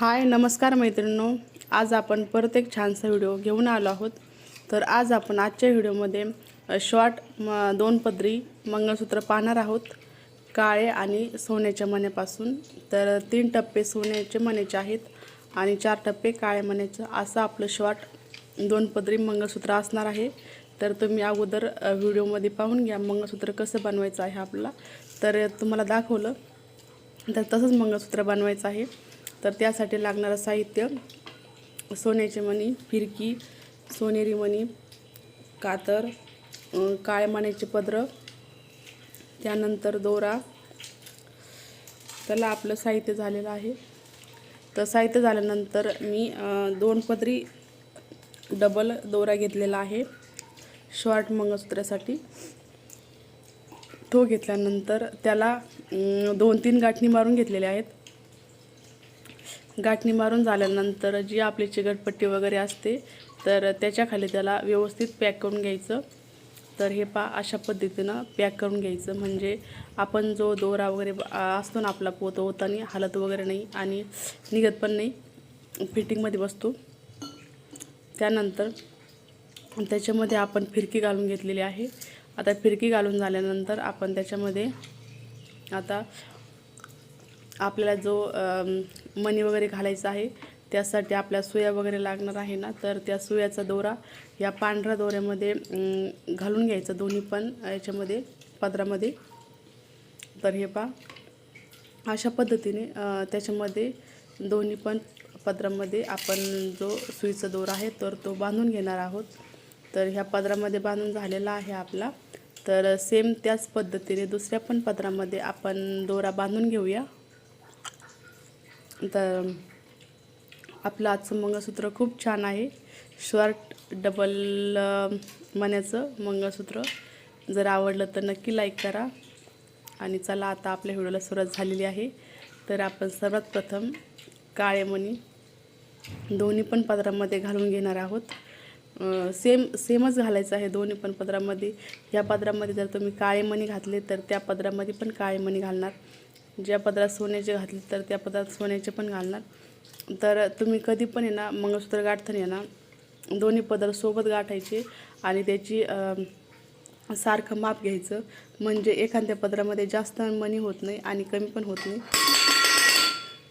हाय नमस्कार मैत्रिणींनो, आज आपण परत एक छानसा व्हिडिओ घेऊन आलो आहोत। तर आज आपण आजच्या व्हिडिओमध्ये शॉर्ट 2 पदरी मंगळसूत्र पाहणार आहोत, काळे आणि सोन्याच्या मण्यापासून। तर 3 टप्पे सोन्याचे मण्याचे आहेत आणि 4 टप्पे काळे मण्याचे, असं आपलं शॉर्ट 2 पदरी मंगळसूत्र असणार आहे। तर तुम्ही अगोदर व्हिडिओमध्ये पाहून घ्या मंगळसूत्र कसं बनवायचं आहे आपल्याला। तर तुम्हाला दाखवलं तर तसंच मंगळसूत्र बनवायचं आहे। तर त्यासाठी लागणारं साहित्य सोन्याचे मणी, फिरकी, सोनेरी मणी, कातर, काळे मण्याचे पदर, त्यानंतर दोरा। त्याला आपलं साहित्य झालेलं आहे। तर साहित्य झाल्यानंतर मी 2 पदरी डबल दोरा घेतलेला आहे शॉर्ट मंगळसूत्रासाठी। तो घेतल्यानंतर त्याला 2-3 गाठणी मारून घेतलेल्या आहेत। गाठणी मारून झाल्यानंतर जी आपली चिकटपट्टी वगैरे असते तर त्याच्या खाली त्याला व्यवस्थित पॅक करून घ्यायचं। तर हे अशा पद्धतीनं पॅक करून घ्यायचं, म्हणजे आपण जो दोरा वगैरे असतो ना आपला पोतवताना हालत वगैरे नाही आणि निघत पण नाही, फिटिंगमध्ये बसतो। त्यानंतर त्याच्यामध्ये आपण फिरकी घालून घेतलेली आहे। आता फिरकी घालून झाल्यानंतर आपण त्याच्यामध्ये आता आपल्याला जो मणी वगैरे घालायचा आहे त्यासाठी आपल्या सुया वगैरे लागणार आहे ना, तर त्या सुयाचा दोरा या पांढऱ्या दोऱ्यामध्ये घालून घ्यायचा, दोन्ही पण याच्यामध्ये पदरामध्ये। तर हे अशा पद्धतीने त्याच्यामध्ये दोन्ही पण पदरामध्ये आपण जो सुईचा दोरा आहे तर तो बांधून घेणार आहोत। तर ह्या पदरामध्ये बांधून झालेला आहे आपला। तर सेम त्याच पद्धतीने दुसऱ्या पण पदरामध्ये आपण दोरा बांधून घेऊया। तर आपलं आजचं मंगळसूत्र खूप छान आहे, शॉर्ट डबल मण्याचं मंगळसूत्र। जर आवडलं तर नक्की लाईक करा। आणि चला आता आपल्या व्हिडिओला सुरुवात झालेली आहे। तर आपण सर्वात प्रथम काळे मणी दोन्ही पण पदरामध्ये घालून घेणार आहोत। सेमच घालायचं आहे दोन्ही पण पदरामध्ये। या पदरामध्ये जर तुम्ही काळे मणी घातले तर त्या पदरामध्ये पण काळे मणी घालणार, ज्या पदरात सोन्याचे घातले तर त्या पदरात सोन्याचे पण घालणार। तर तुम्ही कधी पण आहे ना मंगळसूत्र गाठताना ना दोन्ही पदर सोबत गाठायचे आणि त्याची सारखं माप घ्यायचं, म्हणजे एखाद्या पदरामध्ये जास्त मणी होत नाही आणि कमी पण होत नाही।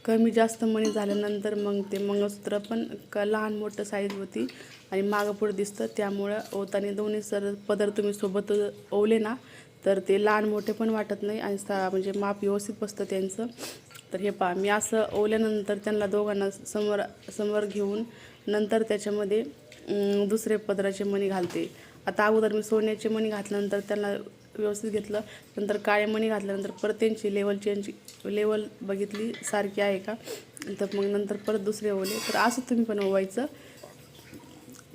कमी जास्त मणी झाल्यानंतर मग ते मंगळसूत्र पण लहान मोठं साईज होती आणि मागं पुढं दिसतं। त्यामुळं ओवताना दोन्ही पदर तुम्ही सोबत ओवले ना तर ते लहान मोठे पण वाटत नाही आणि म्हणजे माप व्यवस्थित बसतं त्यांचं। तर हे मी असं ओवल्यानंतर त्यांना दोघांना समोर घेऊन नंतर त्याच्यामध्ये दुसरे पदराचे मणी घालते। आता अगोदर मी सोन्याचे मणी घातल्यानंतर त्यांना व्यवस्थित घेतलं, नंतर काळे मणी घातल्यानंतर परत त्यांची लेवल बघितली सारखी आहे का, तर मग नंतर परत दुसरे ओवले। तर असं तुम्ही पण ओवायचं।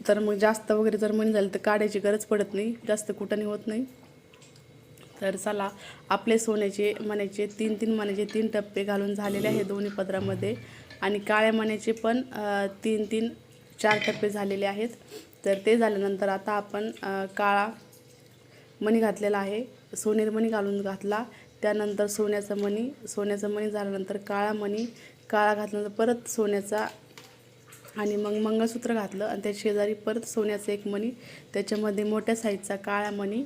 तर मग जास्त वगैरे जर मणी झालं तर काढायची गरज पडत नाही, जास्त कुटाने होत नाही। तर चला आपले सोन्याचे मण्याचे 3-3 मण्याचे 3 टप्पे घालून झालेले आहे दोन्ही पदरामध्ये आणि काळ्या मण्याचे पण 3-3 4 टप्पे झालेले आहेत। तर ते झाल्यानंतर आता आपण काळा मणी घातलेला आहे, सोनेरी मणी घालून घातला, त्यानंतर सोन्याचा मणी झाल्यानंतर काळा घातल्यानंतर परत सोन्याचा आणि मग मंगळसूत्र घातलं आणि त्या शेजारी परत सोन्याचा एक मणी, त्याच्यामध्ये मोठ्या साईजचा काळा मणी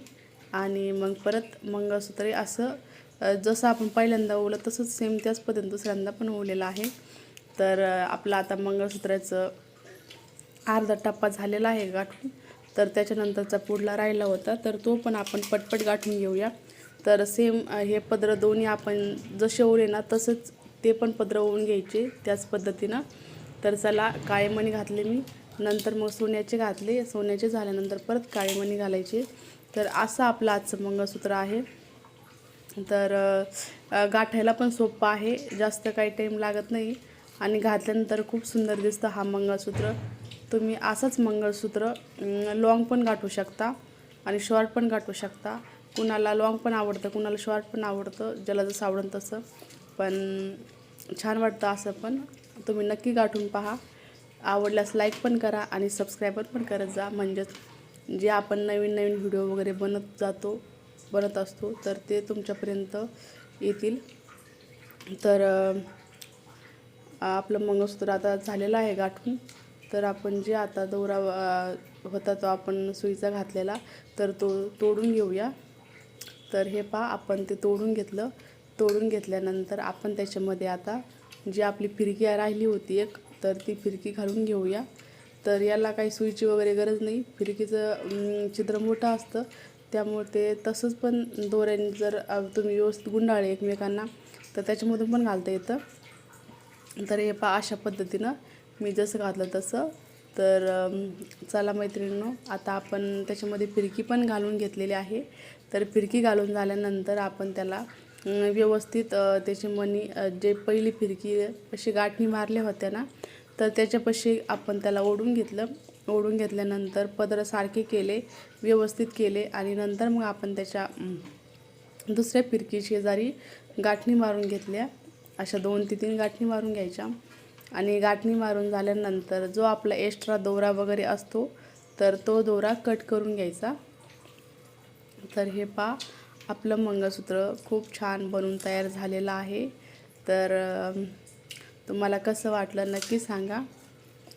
आणि मग परत मंगळसूत्र। असं जसं आपण पहिल्यांदा ओवलं तसंच सेम त्याच पद्धतीने दुसऱ्यांदा पण ओवलेलं आहे। तर आपलं आता मंगळसूत्राचं अर्धा टप्पा झालेला आहे गाठून। तर त्याच्यानंतरचा पुढला राहिला होता तर तो पण आपण पटपट गाठून घेऊया। तर सेम हे पदर दोन्ही आपण जसे ओवले ना तसंच ते पण पदर ओवून घ्यायचे त्याच पद्धतीनं। तर चला काळे मणी घातले मी, नंतर मग सोन्याचे घातले, सोन्याचे झाल्यानंतर परत काळे मणी घालायचे। तर असं आपलं आजचं मंगळसूत्र आहे। तर गाठायला पण सोपं आहे, जास्त काही टाईम लागत नाही आणि घातल्यानंतर खूप सुंदर दिसतं हा मंगळसूत्र। तुम्ही असंच मंगळसूत्र लॉंग पण गाठू शकता आणि शॉर्ट पण गाठू शकता। कुणाला लॉंग पण आवडतं, कुणाला शॉर्ट पण आवडतं, ज्याला जसं आवडेल तसं, पण छान वाटतं असं पण। तुम्ही नक्की गाठून पहा, आवडल्यास लाईक पण करा आणि सबस्क्राईबर पण करत जा, म्हणजेच जे आपण नवीन व्हिडिओ वगैरे बनत असतो तर ते तुमच्यापर्यंत येतील। तर आपलं मंगळसूत्र आता झालेलं आहे गाठून. तर आपण जे आता दोरा होता तो आपण सुईचा घातलेला, तर तो तोडून घेऊया. तर हे पहा, आपण ते तोडून घेतलं. तोडून घेतल्यानंतर आपण त्याच्यामध्ये आता जी आपली फिरकी राहिली होती एक, तर ती फिरकी घालून घेऊया. तर याला काही सुईची वगैरे गरज नाही. फिरकीचं छिद्र मोठं असतं, त्यामुळे ते तसंच पण दोऱ्याने जर तुम्ही व्यवस्थित गुंडाळले एकमेकांना तर त्याच्यामधून पण घालता येतं. तर हे पहा, अशा पद्धतीनं मी जसं घातलं तसं. तर चला मैत्रिणींनो, आता आपण त्याच्यामध्ये फिरकी पण घालून घेतलेली आहे. तर फिरकी घालून झाल्यानंतर आपण त्याला व्यवस्थित त्याची मणी जे पहिली फिरकी अशी गाठी मारल्या होत्या ना, तर त्याच्यापाशी आपण त्याला ओढून घेतलं. ओढून घेतल्यानंतर पदर सारखे केले, व्यवस्थित केले आणि नंतर मग आपण त्याच्या दुसऱ्या फिरकी शेजारी गाठणी मारून घेतल्या. अशा 2 ते 3 गाठणी मारून घ्यायच्या आणि गाठणी मारून झाल्यानंतर जो आपला एक्स्ट्रा दोरा वगैरे असतो तर तो दोरा कट करून घ्यायचा. तर हे पहा, आपलं मंगळसूत्र खूप छान बनून तयार झालेलं आहे. तर तुम्हाला कसं वाटलं नक्की सांगा.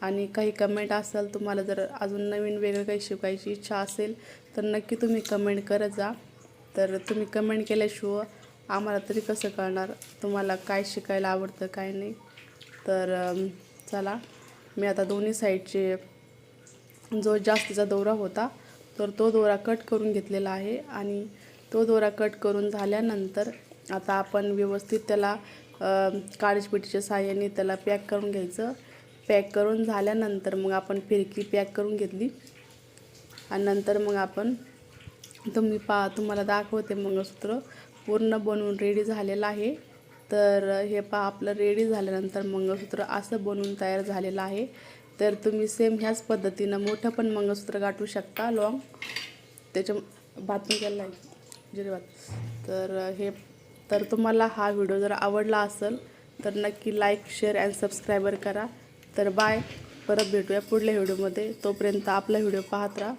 आणि काही कमेंट असेल, तुम्हाला जर अजून नवीन वेगळं काही शिकायची इच्छा असेल तर नक्की तुम्ही कमेंट करत जा. तर तुम्ही कमेंट केल्याशिवाय आम्हाला तरी कसं कळणार तुम्हाला काय शिकायला आवडतं काय नाही. तर चला, मी आता दोन्ही साईडचे जो जास्तीचा दोरा होता तर तो दोरा कट करून घेतलेला आहे. आणि तो दोरा कट करून झाल्यानंतर आता आपण व्यवस्थित त्याला काडीपेटीच्या साहाय्याने त्याला पॅक करून घ्यायचं. पॅक करून झाल्यानंतर मग आपण फिरकी पॅक करून घेतली आणि नंतर मग आपण तुम्हाला दाखवते मंगळसूत्र पूर्ण बनवून रेडी झालेलं आहे. तर हे पहा, आपलं रेडी झाल्यानंतर मंगळसूत्र असं बनवून तयार झालेलं आहे. तर तुम्ही सेम ह्याच पद्धतीनं मोठं पण मंगळसूत्र गाठू शकता लॉंग. त्याच्या बातमी केला आहे जिरेबात. तर तुम्हाला हा व्हिडिओ जर आवडला असेल तर नक्की लाईक, शेअर अँड सबस्क्राईबर करा. तर बाय, परत भेटूया पुढल्या व्हिडिओमध्ये. तोपर्यंत आपला व्हिडिओ पाहत राहा.